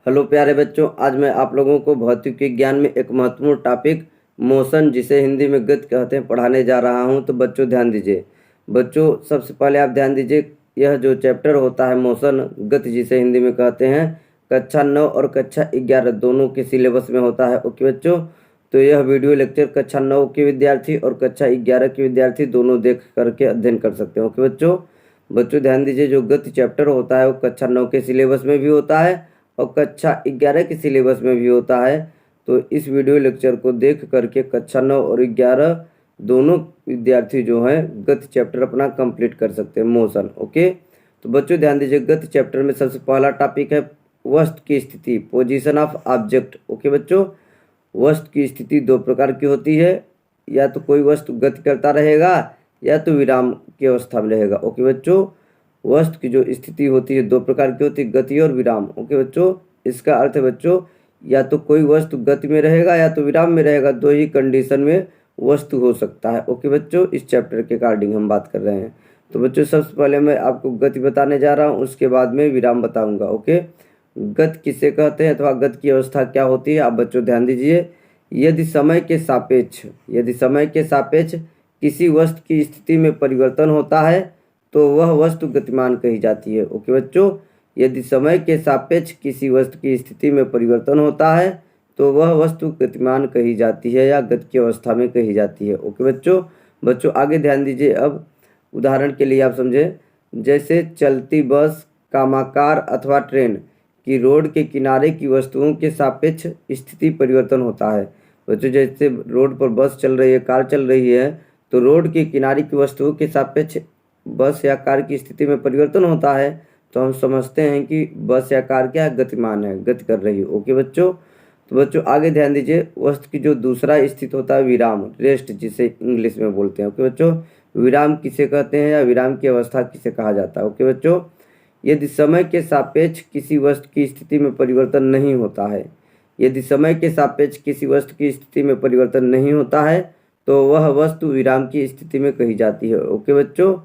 Hello प्यारे बच्चों, आज मैं आप लोगों को भौतिक विज्ञान में एक महत्वपूर्ण टॉपिक मोशन, जिसे हिंदी में गति कहते हैं, पढ़ाने जा रहा हूं। तो बच्चों ध्यान दीजिए। बच्चों सबसे पहले आप ध्यान दीजिए, यह जो चैप्टर होता है मोशन, गति जिसे हिंदी में कहते हैं, कक्षा 9 और कक्षा 11 दोनों के सिलेबस में होता है। ओके बच्चों, तो यह वीडियो लेक्चर कक्षा 9 के विद्यार्थी और कक्षा 11 के विद्यार्थी दोनों देख करके अध्ययन कर सकते हैं। ओके बच्चों ध्यान दीजिए, जो गति चैप्टर होता है वो कक्षा 9 के सिलेबस में भी होता है और कक्षा 11 के सिलेबस में भी होता है। तो इस वीडियो लेक्चर को देख करके कक्षा 9 और 11 दोनों विद्यार्थी जो हैं गति चैप्टर अपना कंप्लीट कर सकते हैं, मोशन। ओके, तो बच्चों ध्यान दीजिए, गति चैप्टर में सबसे पहला टॉपिक है वस्तु की स्थिति, पोजीशन ऑफ ऑब्जेक्ट। ओके बच्चों, वस्तु की स्थिति दो प्रकार की होती है, या तो कोई वस्तु गति करता रहेगा या तो विराम की अवस्था में रहेगा। ओके बच्चों, वस्तु की जो स्थिति होती है दो प्रकार की होती है, गति और विराम। ओके बच्चों, इसका अर्थ है बच्चों, या तो कोई वस्तु गति में रहेगा या तो विराम में रहेगा, दो ही कंडीशन में वस्तु हो सकता है। ओके बच्चों, इस चैप्टर के अकॉर्डिंग हम बात कर रहे हैं। तो बच्चों सबसे पहले मैं आपको गति बताने जा रहा हूँ, उसके बाद में विराम बताऊँगा। ओके, गति किसे कहते हैं अथवा गति की अवस्था क्या होती है, आप बच्चों ध्यान दीजिए। यदि समय के सापेक्ष किसी वस्तु की स्थिति में परिवर्तन होता है तो वह वस्तु गतिमान कही जाती है। ओके बच्चों, यदि समय के सापेक्ष किसी वस्तु की स्थिति में परिवर्तन होता है तो वह वस्तु गतिमान कही जाती है या गति की अवस्था में कही जाती है। ओके बच्चों आगे ध्यान दीजिए। अब उदाहरण के लिए आप समझें, जैसे चलती बस, कामाकार अथवा ट्रेन की रोड के किनारे की वस्तुओं के सापेक्ष स्थिति परिवर्तन होता है। बच्चों जैसे रोड पर बस चल रही है, कार चल रही है, तो रोड के किनारे की वस्तुओं के सापेक्ष बस या कार की स्थिति में परिवर्तन होता है, तो हम समझते हैं कि बस या कार क्या है, गतिमान है, गति कर रही है। ओके बच्चों, तो बच्चों आगे ध्यान दीजिए, वस्तु की जो दूसरा स्थिति होता है विराम, रेस्ट जिसे इंग्लिश में बोलते हैं। ओके बच्चों, विराम किसे कहते हैं या विराम की अवस्था किसे कहा जाता है। ओके बच्चों, यदि समय के सापेक्ष किसी वस्तु की स्थिति में परिवर्तन नहीं होता है, यदि समय के सापेक्ष किसी वस्तु की स्थिति में परिवर्तन नहीं होता है तो वह वस्तु विराम की स्थिति में कही जाती है। ओके बच्चों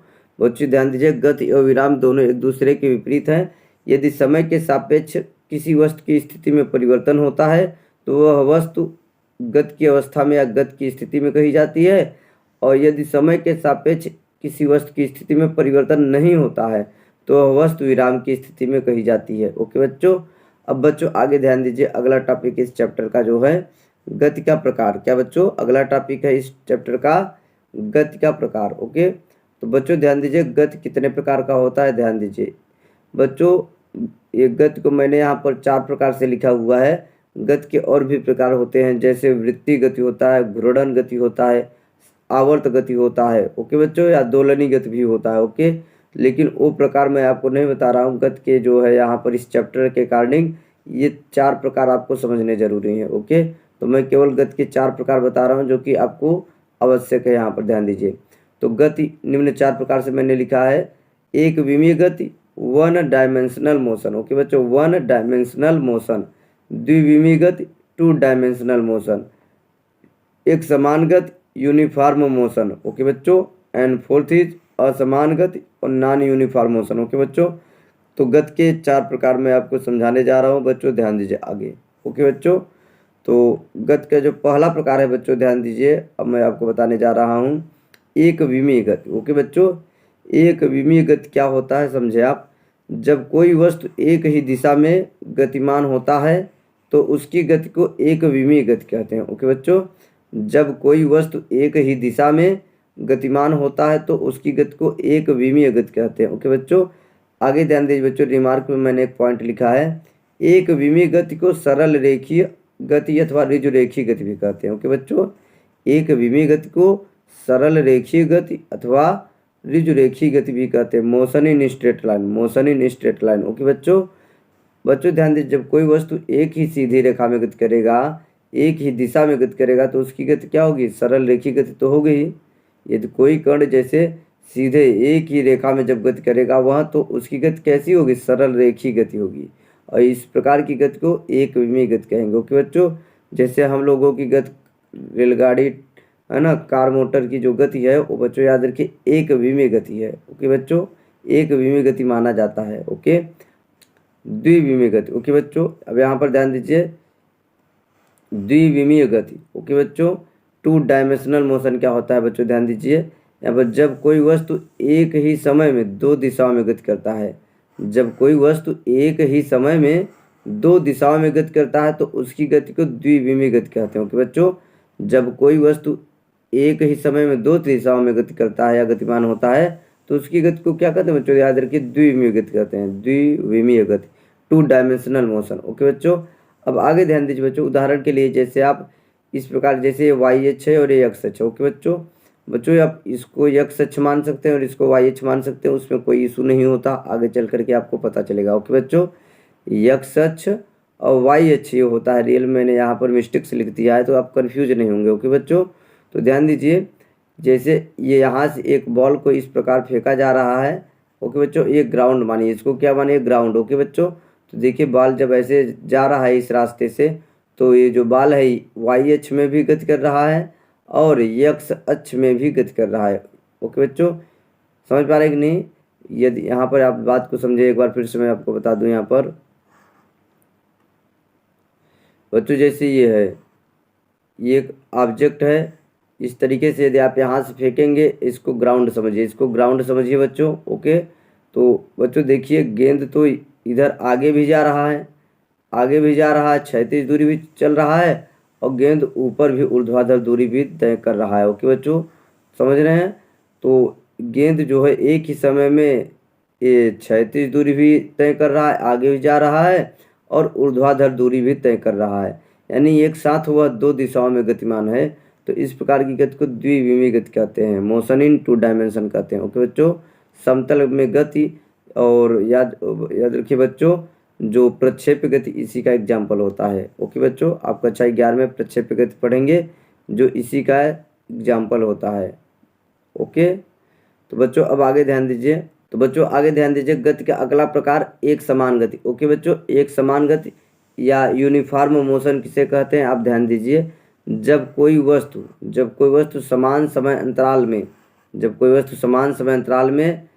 ध्यान दीजिए, गति और विराम दोनों एक दूसरे के विपरीत हैं। यदि समय के सापेक्ष किसी वस्तु की स्थिति में परिवर्तन होता है तो वह वस्तु गति की अवस्था में या गति की स्थिति में कही जाती है, और यदि समय के सापेक्ष किसी वस्तु की स्थिति में परिवर्तन नहीं होता है तो वह वस्तु विराम की स्थिति में कही जाती है। ओके बच्चों, अब बच्चों आगे ध्यान दीजिए, अगला टॉपिक इस चैप्टर का जो है गति का प्रकार। क्या बच्चों, अगला टॉपिक है इस चैप्टर का गति का प्रकार। ओके, तो बच्चों ध्यान दीजिए, गति कितने प्रकार का होता है, ध्यान दीजिए बच्चों। ये गति को मैंने यहाँ पर 4 प्रकार से लिखा हुआ है। गति के और भी प्रकार होते हैं, जैसे वृत्तीय गति होता है, घूर्णन गति होता है, आवर्त गति होता है। ओके बच्चों, या दोलनी गति भी होता है। ओके, लेकिन वो प्रकार मैं आपको नहीं बता रहा हूँ। गति के जो है यहाँ पर इस चैप्टर के अकॉर्डिंग ये 4 प्रकार आपको समझने जरूरी है। ओके, तो मैं केवल गति के 4 प्रकार बता रहा हूँ जो कि आपको आवश्यक है। यहाँ पर ध्यान दीजिए, तो गति निम्न 4 प्रकार से मैंने लिखा है। एक विमीय गति, 1 डायमेंशनल मोशन। ओके बच्चों, 1 डायमेंशनल मोशन। द्विविमीय गति, 2 डायमेंशनल मोशन। एक समान गति, यूनिफॉर्म मोशन। ओके बच्चों, एंड फोर्थ इज असमान गति और नॉन यूनिफॉर्म मोशन। ओके बच्चों, तो गति के 4 प्रकार मैं आपको समझाने जा रहा हूँ बच्चों, ध्यान दीजिए आगे। ओके बच्चों, तो गति का जो पहला प्रकार है बच्चों, ध्यान दीजिए, अब मैं आपको बताने जा रहा हूँ एक विमीय गति। ओके बच्चों, एक विमीय गति क्या होता है समझे आप। जब कोई वस्तु एक ही दिशा में गतिमान होता है तो उसकी गति को एक विमीय गति कहते हैं। ओके बच्चों, जब कोई वस्तु एक ही दिशा में गतिमान होता है तो उसकी गति को एक विमीय गति कहते हैं। ओके बच्चों, आगे ध्यान दीजिए बच्चों, रिमार्क में मैंने एक पॉइंट लिखा है, एक विमीय गति को सरल रेखीय गति अथवा ऋजु रेखीय गति भी कहते हैं। ओके बच्चों, एक विमीय गति को सरल रेखीय गति अथवा ऋजु रेखीय गति भी कहते हैं, motion in straight line. Okay बच्चों ध्यान दीजिए, जब कोई वस्तु एक ही सीधी रेखा में गति करेगा, एक ही दिशा में गति करेगा तो उसकी गति क्या होगी, सरल रेखीय गति तो हो गई। यदि कोई कण जैसे सीधे एक ही रेखा में जब गति करेगा वह, तो उसकी गति कैसी होगी, सरल रेखीय गति होगी, और इस प्रकार की गति को एक विमीय गति कहेंगे। ओके बच्चों, जैसे हम लोगों की गति, रेलगाड़ी है ना, कार मोटर की जो गति है वो बच्चों याद रखिए एक विमीय गति है। ओके बच्चों, एक विमीय गति माना जाता है। ओके, द्विविमीय गति। ओके बच्चों, अब यहाँ पर ध्यान दीजिए, द्विविमीय गति। ओके बच्चों, 2 डायमेंशनल मोशन क्या होता है बच्चों, ध्यान दीजिए। यहाँ पर जब कोई वस्तु एक ही समय में 2 दिशाओं में गति करता है, जब कोई वस्तु एक ही समय में 2 दिशाओं में गति करता है तो उसकी गति को द्विविमीय गति कहते हैं। ओके बच्चों, जब कोई वस्तु एक ही समय में 2 दिशाओं में गति करता है या गतिमान होता है तो उसकी गति को क्या कहते हैं बच्चों, याद रखिए, द्विविमीय गति कहते हैं, द्विविमीय गति, 2 डायमेंशनल मोशन। ओके बच्चों, अब आगे ध्यान दीजिए बच्चों, उदाहरण के लिए जैसे आप इस प्रकार, जैसे ये वाई अक्ष है और ये एक्स अक्ष है। ओके बच्चों आप इसको एक्स अक्ष मान सकते हैं और इसको वाई अक्ष मान सकते हैं, उसमें कोई इशू नहीं होता, आगे चल करके आपको पता चलेगा। ओके बच्चों, एक्स अक्ष और वाई अक्ष ये होता है, रियल मैंने यहाँ पर मिस्टेक से लिख दिया है तो आप कन्फ्यूज नहीं होंगे। ओके बच्चों, तो ध्यान दीजिए, जैसे ये यहाँ से एक बॉल को इस प्रकार फेंका जा रहा है। ओके बच्चों, ये ग्राउंड मानिए, इसको क्या मानिए, ग्राउंड। ओके बच्चों, तो देखिए बॉल जब ऐसे जा रहा है इस रास्ते से तो ये जो बॉल है वाई अक्ष में भी गति कर रहा है और एक्स अक्ष में भी गति कर रहा है। ओके बच्चों, समझ पा रहे कि नहीं? यदि यहाँ पर आप बात को समझे, एक बार फिर से मैं आपको बता दूं। यहाँ पर बच्चों जैसे ये है, ये एक ऑब्जेक्ट है, इस तरीके से यदि आप यहाँ से फेंकेंगे, इसको ग्राउंड समझिए, इसको ग्राउंड समझिए बच्चों। ओके, तो बच्चों देखिए गेंद तो इधर आगे भी जा रहा है, आगे भी जा रहा है, क्षैतिज दूरी भी चल रहा है और गेंद ऊपर भी ऊर्ध्वाधर दूरी भी तय कर रहा है। ओके बच्चों, समझ रहे हैं? तो गेंद जो है एक ही समय में ये क्षैतिज दूरी भी तय कर रहा है, आगे भी जा रहा है और ऊर्ध्वाधर दूरी भी तय कर रहा है, यानी एक साथ वह 2 दिशाओं में गतिमान है। तो इस प्रकार की गति को द्विविमीय गति कहते हैं, मोशन इन 2 डायमेंशन कहते हैं। ओके बच्चों, समतल में गति, और याद रखिए बच्चों, जो प्रक्षेप्य गति इसी का एग्जाम्पल होता है। ओके बच्चों, आप कक्षा 11 में प्रक्षेप्य गति पढ़ेंगे जो इसी का एग्जाम्पल होता है। ओके, तो बच्चों अब आगे ध्यान दीजिए, गति का अगला प्रकार एक समान गति। ओके बच्चों, एक समान गति या यूनिफॉर्म मोशन किसे कहते हैं, आप ध्यान दीजिए। जब कोई वस्तु समान समय अंतराल में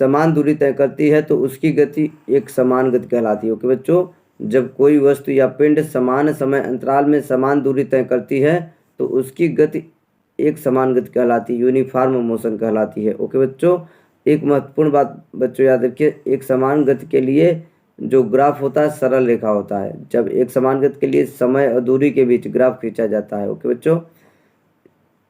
समान दूरी तय करती है तो उसकी गति एक समान गति कहलाती है। ओके बच्चों, जब कोई वस्तु या पिंड समान समय अंतराल में समान दूरी तय करती है तो उसकी गति एक समान गति कहलाती है, यूनिफॉर्म मोशन कहलाती है। ओके बच्चों, एक महत्वपूर्ण बात बच्चों याद रखिए, एक समान गति के लिए जो ग्राफ होता है सरल रेखा होता है। जब एक समान गति के लिए समय और दूरी के बीच ग्राफ खींचा जाता है। ओके बच्चों,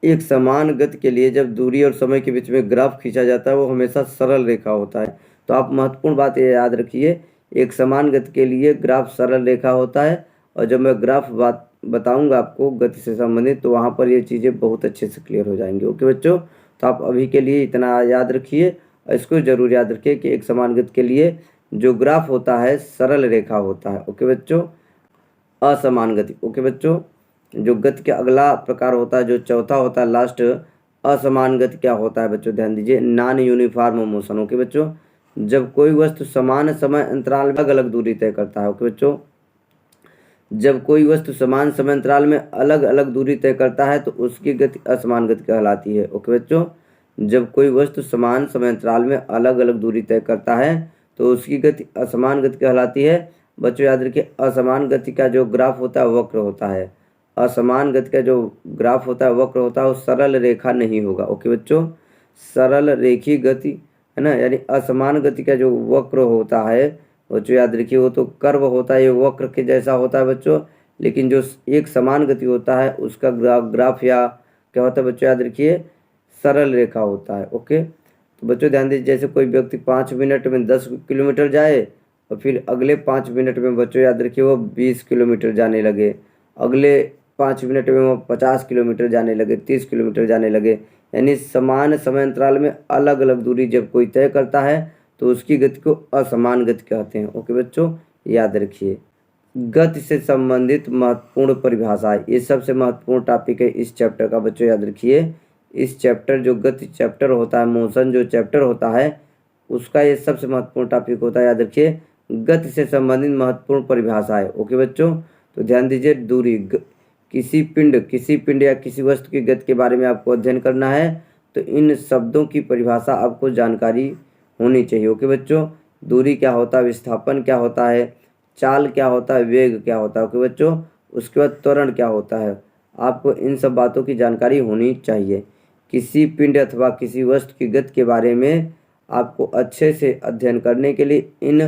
एक समान गति के लिए जब दूरी और समय के बीच में ग्राफ खींचा जाता है वो हमेशा सरल रेखा होता है। तो आप महत्वपूर्ण बात ये याद रखिए, एक समान गति के लिए ग्राफ सरल रेखा होता है, और जब मैं ग्राफ बताऊंगा आपको गति से संबंधित तो वहाँ पर ये चीज़ें बहुत अच्छे से क्लियर हो जाएंगी। ओके बच्चों, तो आप अभी के लिए इतना याद रखिए और इसको जरूर याद रखिए कि एक समान गति के लिए जो ग्राफ होता है सरल रेखा होता है। ओके बच्चों, असमान गति। ओके बच्चों, जो गति का अगला प्रकार होता है, जो चौथा होता है लास्ट, असमान गति क्या होता है बच्चों, ध्यान दीजिए, नॉन यूनिफॉर्म मोशन। ओके बच्चों, जब कोई वस्तु समान समय अंतराल में अलग अलग दूरी तय करता है। ओके बच्चों, जब कोई वस्तु समान समय अंतराल में अलग अलग दूरी तय करता है तो उसकी गति असमान गति कहलाती है। ओके बच्चों, जब कोई वस्तु समान समय अंतराल में अलग अलग दूरी तय करता है तो उसकी गति असमान गति कहलाती है। बच्चों याद रखिए, असमान गति का जो ग्राफ होता है वक्र होता है, असमान गति का जो ग्राफ होता है वक्र होता है, वो सरल रेखा नहीं होगा। ओके बच्चों, सरल रेखी गति है ना, यानी असमान गति का जो वक्र होता है बच्चों याद रखिए वो तो कर्व होता है, ये वक्र के जैसा होता है बच्चों, लेकिन जो एक समान गति होता है उसका ग्राफ या क्या होता है बच्चों याद रखिए, सरल रेखा होता है। ओके, तो बच्चों ध्यान दीजिए, जैसे कोई व्यक्ति 5 मिनट में 10 किलोमीटर जाए और फिर अगले 5 मिनट में बच्चों याद रखिए वो 20 किलोमीटर जाने लगे, अगले 5 मिनट में वो 50 किलोमीटर जाने लगे, 30 किलोमीटर जाने लगे, यानी समान समय अंतराल में अलग अलग दूरी जब कोई तय करता है तो उसकी गति को असमान गति कहते हैं। ओके बच्चों, याद रखिए। गति से संबंधित महत्वपूर्ण परिभाषा, ये सबसे महत्वपूर्ण टॉपिक है इस चैप्टर का बच्चों, याद रखिए। इस चैप्टर जो गति चैप्टर होता है, मोशन जो चैप्टर होता है, उसका ये सबसे महत्वपूर्ण टॉपिक होता है, याद रखिए, गति से संबंधित महत्वपूर्ण परिभाषा है। ओके बच्चों, तो ध्यान दीजिए, दूरी, किसी पिंड या किसी वस्तु की गति के बारे में आपको अध्ययन करना है तो इन शब्दों की परिभाषा आपको जानकारी होनी चाहिए। ओके बच्चों, दूरी क्या होता है, विस्थापन क्या होता है, चाल क्या होता है, वेग क्या होता है। ओके बच्चों, उसके बाद त्वरण क्या होता है। आपको इन सब बातों की जानकारी होनी चाहिए। किसी पिंड अथवा किसी वस्तु की गति के बारे में आपको अच्छे से अध्ययन करने के लिए इन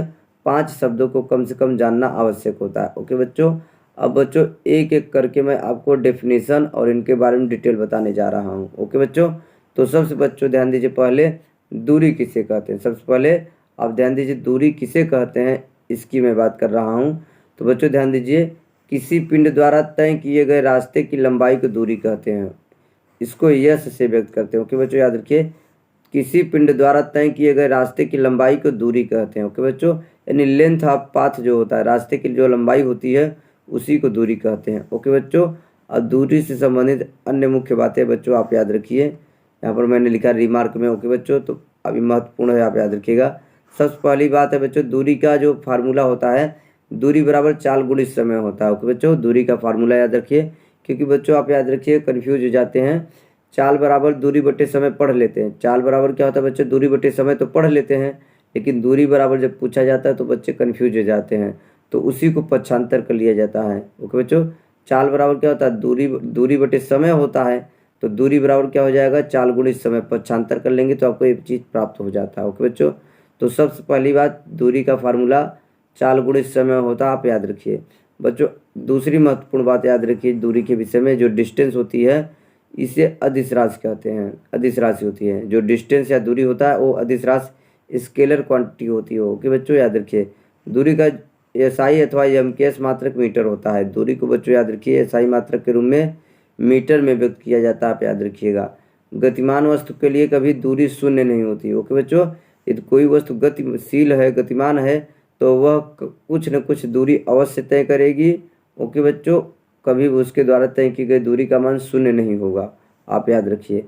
5 शब्दों को कम से कम जानना आवश्यक होता है। ओके बच्चों, अब बच्चों एक एक करके मैं आपको डेफिनेशन और इनके बारे में डिटेल बताने जा रहा हूँ। ओके बच्चों, तो सबसे बच्चों ध्यान दीजिए, पहले दूरी किसे कहते हैं। सबसे पहले आप ध्यान दीजिए, दूरी किसे कहते हैं इसकी मैं बात कर रहा हूँ। तो बच्चों ध्यान दीजिए, किसी पिंड द्वारा तय किए गए रास्ते की लंबाई को दूरी कहते हैं। इसको यश से व्यक्त करते हैं। ओके बच्चों, याद रखिए, किसी पिंड द्वारा तय किए गए रास्ते की लंबाई को दूरी कहते हैं। ओके बच्चों, यानी लेंथ ऑफ पाथ जो होता है, रास्ते की जो लंबाई होती है उसी को दूरी कहते हैं। ओके बच्चों, अब दूरी से संबंधित अन्य मुख्य बातें बच्चों आप याद रखिए। यहाँ पर मैंने लिखा रिमार्क में। ओके बच्चों, तो अभी महत्वपूर्ण है, आप याद रखिएगा। सबसे पहली बात है बच्चों, दूरी का जो फार्मूला होता है, दूरी बराबर चाल गुणित समय होता है। ओके बच्चों, दूरी का फार्मूला याद रखिए, क्योंकि बच्चों आप याद रखिए कन्फ्यूज हो जाते हैं। चाल बराबर दूरी बटे समय पढ़ लेते हैं। चाल बराबर क्या होता है बच्चों, दूरी बटे समय तो पढ़ लेते हैं, लेकिन दूरी बराबर जब पूछा जाता है तो बच्चे कन्फ्यूज हो जाते हैं, तो उसी को पक्षांतर कर लिया जाता है। ओके बच्चों, चाल बराबर क्या होता है, दूरी बटे समय होता है, तो दूरी बराबर क्या हो जाएगा, चाल गुणित समय। पक्षांतर कर लेंगे तो आपको एक चीज़ प्राप्त हो जाता है। ओके बच्चों, तो सबसे पहली बात, दूरी का फार्मूला चाल गुणित समय होता है, आप याद रखिए। बच्चों दूसरी महत्वपूर्ण बात याद रखिए, दूरी के विषय में जो डिस्टेंस होती है इसे अदिश राशि कहते हैं। अदिश राशि होती है, जो डिस्टेंस या दूरी होता है वो अदिश राशि स्केलर क्वांटिटी होती है। ओके बच्चों, याद रखिए, दूरी का एसआई अथवा एमकेएस मात्रक मीटर होता है। दूरी को बच्चों याद रखिए एसआई मात्रक के रूप में मीटर में व्यक्त किया जाता है, आप याद रखिएगा। गतिमान वस्तु के लिए कभी दूरी शून्य नहीं होती। ओके बच्चों, यदि कोई वस्तु गतिशील है, गतिमान है, तो वह कुछ न कुछ दूरी अवश्य तय करेगी। ओके बच्चों, कभी भी उसके द्वारा तय की गई दूरी का मान शून्य नहीं होगा, आप याद रखिए।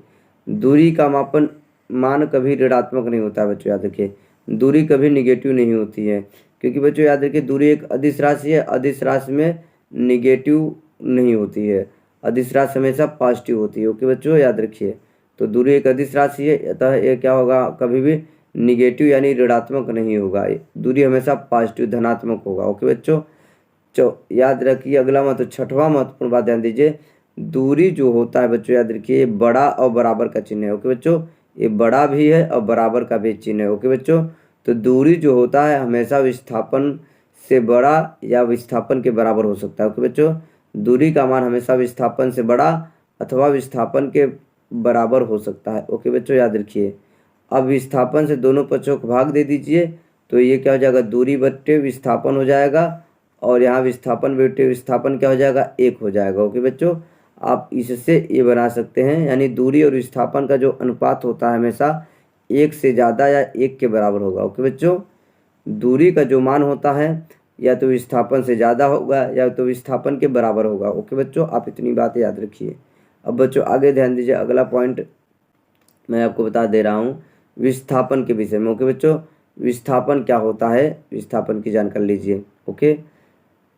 दूरी का मान कभी ऋणात्मक नहीं होता है बच्चों, याद रखिए। दूरी कभी निगेटिव नहीं होती है, क्योंकि बच्चों याद रखिए दूरी एक अदिश राशि है। अदिश राशि में निगेटिव नहीं होती है, अदिश राशि हमेशा पॉजिटिव होती है। ओके बच्चों, याद रखिए, तो दूरी एक अदिश राशि है, अतः ये क्या होगा, कभी भी निगेटिव यानी ऋणात्मक नहीं होगा, दूरी हमेशा पॉजिटिव धनात्मक होगा। ओके बच्चों, याद रखिए अगला छठवां महत्वपूर्ण बात ध्यान दीजिए, दूरी जो होता है बच्चों याद रखिए बड़ा और बराबर का चिन्ह है। ओके बच्चों, ये बड़ा भी है और बराबर का भी चिन्ह है। ओके बच्चों, तो दूरी जो होता है हमेशा विस्थापन से बड़ा या विस्थापन के बराबर हो सकता है। ओके बच्चों, दूरी का मान हमेशा विस्थापन से बड़ा अथवा विस्थापन के बराबर हो सकता है। ओके बच्चों, याद रखिए। अब विस्थापन से दोनों पक्षों को भाग दे दीजिए, तो ये क्या हो जाएगा, दूरी बट्टे विस्थापन हो जाएगा, और यहाँ विस्थापन बटे विस्थापन क्या हो जाएगा, 1 हो जाएगा। ओके बच्चों, आप इससे ये बना सकते हैं, यानी दूरी और विस्थापन का जो अनुपात होता है हमेशा 1 से ज़्यादा या 1 के बराबर होगा। ओके बच्चों, दूरी का जो मान होता है या तो विस्थापन से ज़्यादा होगा या तो विस्थापन के बराबर होगा। ओके बच्चों, आप इतनी बात याद रखिए। अब बच्चों आगे ध्यान दीजिए, अगला पॉइंट मैं आपको बता दे रहा हूँ विस्थापन के विषय में। ओके बच्चों, विस्थापन क्या होता है, विस्थापन की जानकारी लीजिए। ओके,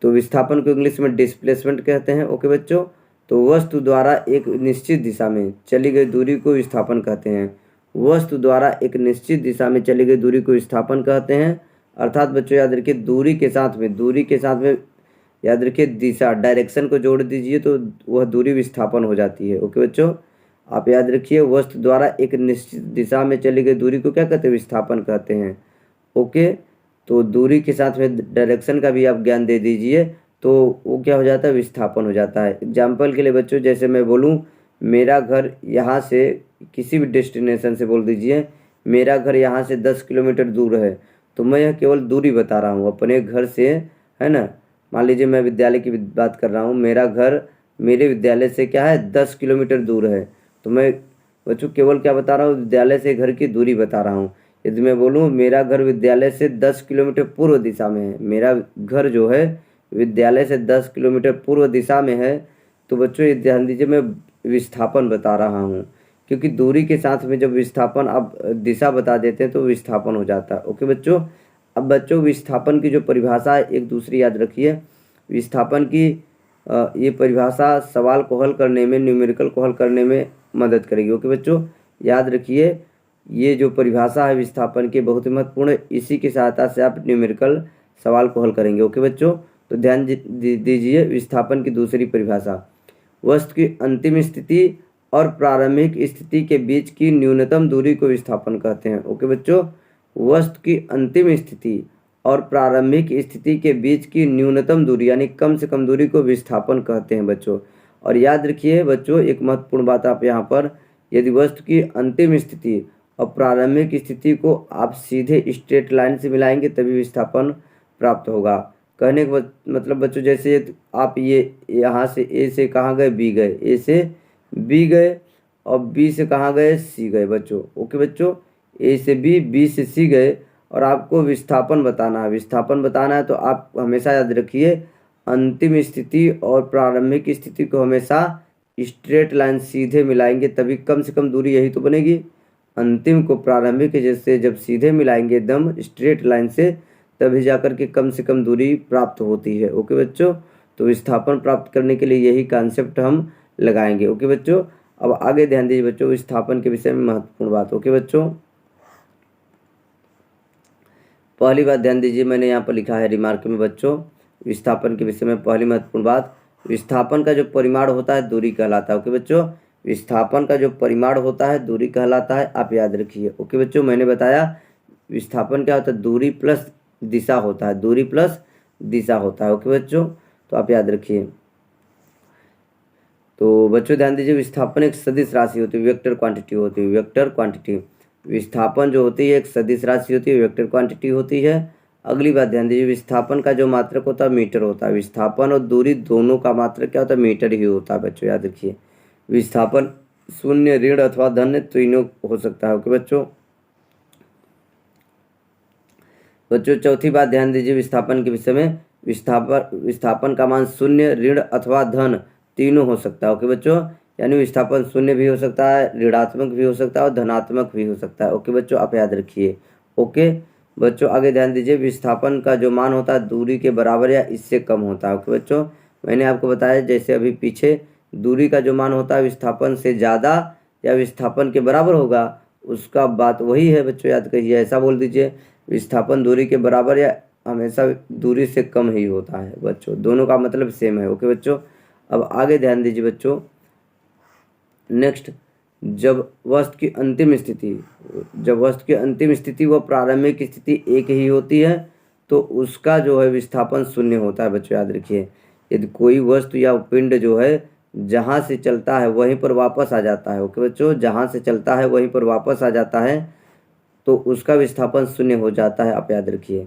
तो विस्थापन को इंग्लिश में डिस्प्लेसमेंट कहते हैं। ओके बच्चों, तो वस्तु द्वारा एक निश्चित दिशा में चली गई दूरी को विस्थापन कहते हैं। वस्तु द्वारा एक निश्चित दिशा में चली गई दूरी को विस्थापन कहते हैं। अर्थात बच्चों याद रखिए, दूरी के साथ में याद रखिए दिशा, डायरेक्शन को जोड़ दीजिए तो वह दूरी विस्थापन हो जाती है। ओके बच्चों, आप याद रखिए, वस्तु द्वारा एक निश्चित दिशा में चली गई दूरी को क्या कहते हैं, विस्थापन कहते हैं। ओके, तो दूरी के साथ में डायरेक्शन का भी आप ज्ञान दे दीजिए तो वो क्या हो जाता है, विस्थापन हो जाता है। एग्जाम्पल के लिए बच्चों, जैसे मैं बोलूँ मेरा घर यहाँ से, किसी भी डेस्टिनेशन से बोल दीजिए मेरा घर यहाँ से 10 किलोमीटर दूर है, तो मैं यह केवल दूरी बता रहा हूँ अपने घर से, है ना। मान लीजिए मैं विद्यालय की बात कर रहा हूँ, मेरा घर मेरे विद्यालय से क्या है, 10 किलोमीटर दूर है, तो मैं बच्चों केवल क्या बता रहा हूँ, विद्यालय से घर की दूरी बता रहा हूँ। यदि मैं बोलूँ मेरा घर विद्यालय से 10 किलोमीटर पूर्व दिशा में है, मेरा घर जो है विद्यालय से 10 किलोमीटर पूर्व दिशा में है, तो बच्चों ये ध्यान दीजिए मैं विस्थापन बता रहा हूँ, क्योंकि दूरी के साथ में जब विस्थापन आप दिशा बता देते हैं तो विस्थापन हो जाता है। ओके बच्चों, अब बच्चों विस्थापन की जो परिभाषा है एक दूसरी याद रखिए। विस्थापन की ये परिभाषा सवाल को हल करने में, न्यूमेरिकल को हल करने में मदद करेगी। ओके बच्चों, याद रखिए ये जो परिभाषा है विस्थापन की बहुत ही महत्वपूर्ण है। इसी की सहायता से आप न्यूमेरिकल सवाल को हल करेंगे। ओके बच्चों, तो ध्यान दीजिए विस्थापन की दूसरी परिभाषा, वस्तु की अंतिम स्थिति और प्रारंभिक स्थिति के बीच की न्यूनतम दूरी को विस्थापन कहते हैं। ओके बच्चों, वस्तु की अंतिम स्थिति और प्रारंभिक स्थिति के बीच की न्यूनतम दूरी यानी कम से कम दूरी को विस्थापन कहते हैं बच्चों। और याद रखिए बच्चों एक महत्वपूर्ण बात आप यहाँ पर, यदि वस्तु की अंतिम स्थिति और प्रारंभिक स्थिति को आप सीधे स्ट्रेट लाइन से मिलाएंगे तभी विस्थापन प्राप्त होगा। कहने का मतलब बच्चों, जैसे आप ये यहाँ से ए से कहाँ गए, बी गए, ए से बी गए और बी से कहाँ गए, सी गए बच्चों। ओके बच्चों, ए से बी, बी से सी गए और आपको विस्थापन बताना है। विस्थापन बताना है तो आप हमेशा याद रखिए अंतिम स्थिति और प्रारंभिक स्थिति को हमेशा स्ट्रेट लाइन सीधे मिलाएंगे तभी कम से कम दूरी यही तो बनेगी। अंतिम को प्रारंभिक जैसे जब सीधे मिलाएंगे एकदम स्ट्रेट लाइन से तभी जाकर के कम से कम दूरी प्राप्त होती है। ओके बच्चों, तो विस्थापन प्राप्त करने के लिए यही कॉन्सेप्ट हम लगाएंगे। ओके बच्चों, अब आगे ध्यान दीजिए बच्चों विस्थापन के विषय में महत्वपूर्ण बात। ओके बच्चों, पहली बात ध्यान दीजिए, मैंने यहाँ पर लिखा है रिमार्क में बच्चों विस्थापन के विषय में पहली महत्वपूर्ण बात, विस्थापन का जो परिमाण होता है दूरी कहलाता है। ओके बच्चों, विस्थापन का जो परिमाण होता है दूरी कहलाता है, आप याद रखिए। ओके बच्चों, मैंने बताया विस्थापन क्या होता है, दूरी प्लस दिशा होता है, दूरी प्लस दिशा होता है। ओके बच्चों, तो आप याद रखिए। तो बच्चों ध्यान दीजिए विस्थापन एक सदिश राशि होती है, वेक्टर क्वांटिटी होती है, वेक्टर क्वांटिटी। विस्थापन जो होती है एक सदिश राशि होती है, वेक्टर क्वांटिटी होती है। अगली बात ध्यान दीजिए विस्थापन का जो मात्रक होता है मीटर होता है। विस्थापन और दूरी दोनों का मात्रक क्या होता है, मीटर ही होता है बच्चों, याद रखिए। विस्थापन शून्य, ऋण अथवा धन तीनों हो सकता है। ओके बच्चों, चौथी बात ध्यान दीजिए विस्थापन के विषय में, विस्थापन का मान शून्य, ऋण अथवा धन तीनों हो सकता है। ओके बच्चों, यानी विस्थापन शून्य भी हो सकता है, ऋणात्मक भी हो सकता है और धनात्मक भी हो सकता है। ओके बच्चों, आप याद रखिए। ओके बच्चों, आगे ध्यान दीजिए विस्थापन का जो मान होता है दूरी के बराबर या इससे कम होता है। ओके बच्चों, मैंने आपको बताया जैसे अभी पीछे दूरी का जो मान होता है विस्थापन से ज़्यादा या विस्थापन के बराबर होगा, उसका बात वही है बच्चों, याद करिए। ऐसा बोल दीजिए विस्थापन दूरी के बराबर या हमेशा दूरी से कम ही होता है बच्चों, दोनों का मतलब सेम है। ओके बच्चों, अब आगे ध्यान दीजिए बच्चों, नेक्स्ट, जब वस्तु की अंतिम स्थिति व प्रारंभिक स्थिति एक ही होती है तो उसका जो है विस्थापन शून्य होता है बच्चों, याद रखिए। यदि कोई वस्तु या पिंड जो है जहाँ से चलता है वहीं पर वापस आ जाता है, ओके बच्चों, जहाँ से चलता है वहीं पर वापस आ जाता है तो उसका विस्थापन शून्य हो जाता है, आप याद रखिए।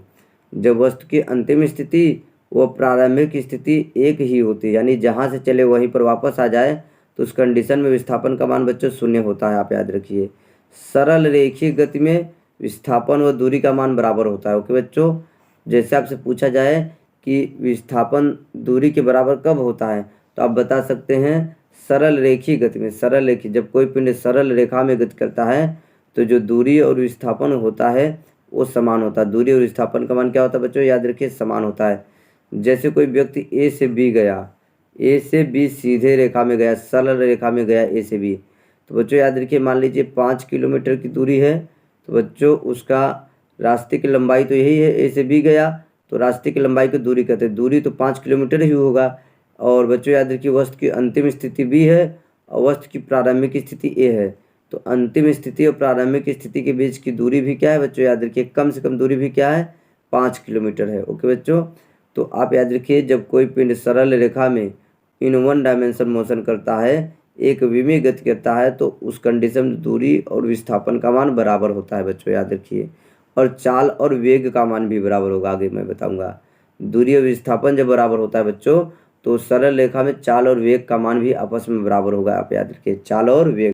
जब वस्तु की अंतिम स्थिति व प्रारंभिक स्थिति एक ही होती है यानी जहाँ से चले वहीं पर वापस आ जाए तो उस कंडीशन में विस्थापन का मान बच्चों शून्य होता है, आप याद रखिए। सरल रेखीय गति में विस्थापन व दूरी का मान बराबर होता है। ओके बच्चों, जैसे आपसे पूछा जाए कि विस्थापन दूरी के बराबर कब होता है तो आप बता सकते हैं सरल रेखीय गति में। सरल रेखीय, जब कोई पिंड सरल रेखा में गति करता है तो जो दूरी और विस्थापन होता है वो समान होता है। दूरी और विस्थापन का मान क्या होता है बच्चों, याद रखिए, समान होता है। जैसे कोई व्यक्ति ए से बी गया, ए से बी सीधे रेखा में गया, सरल रेखा में गया ए से बी, तो बच्चों याद रखिए मान लीजिए 5 किलोमीटर की दूरी है तो बच्चों उसका रास्ते की लंबाई तो यही है, ए से बी गया तो रास्ते की लंबाई को दूरी कहते हैं, दूरी तो 5 किलोमीटर ही होगा। और बच्चों याद रखिए वस्तु की अंतिम स्थिति बी है और वस्तु की प्रारंभिक स्थिति ए है, तो अंतिम स्थिति और प्रारंभिक स्थिति के बीच की दूरी भी क्या है बच्चों, याद रखिए कम से कम दूरी भी क्या है, 5 किलोमीटर है। ओके बच्चों, तो आप याद रखिए जब कोई पिंड सरल रेखा में इन वन डायमेंशन मोशन करता है, एक विमीय गति करता है, तो उस कंडीशन में दूरी और विस्थापन का मान बराबर होता है बच्चों, याद रखिए। और चाल और वेग का मान भी बराबर होगा, आगे मैं बताऊंगा। दूरी और विस्थापन जब बराबर होता है बच्चों तो सरल रेखा में चाल और वेग का मान भी आपस में बराबर होगा, आप याद रखिए, चाल और वेग।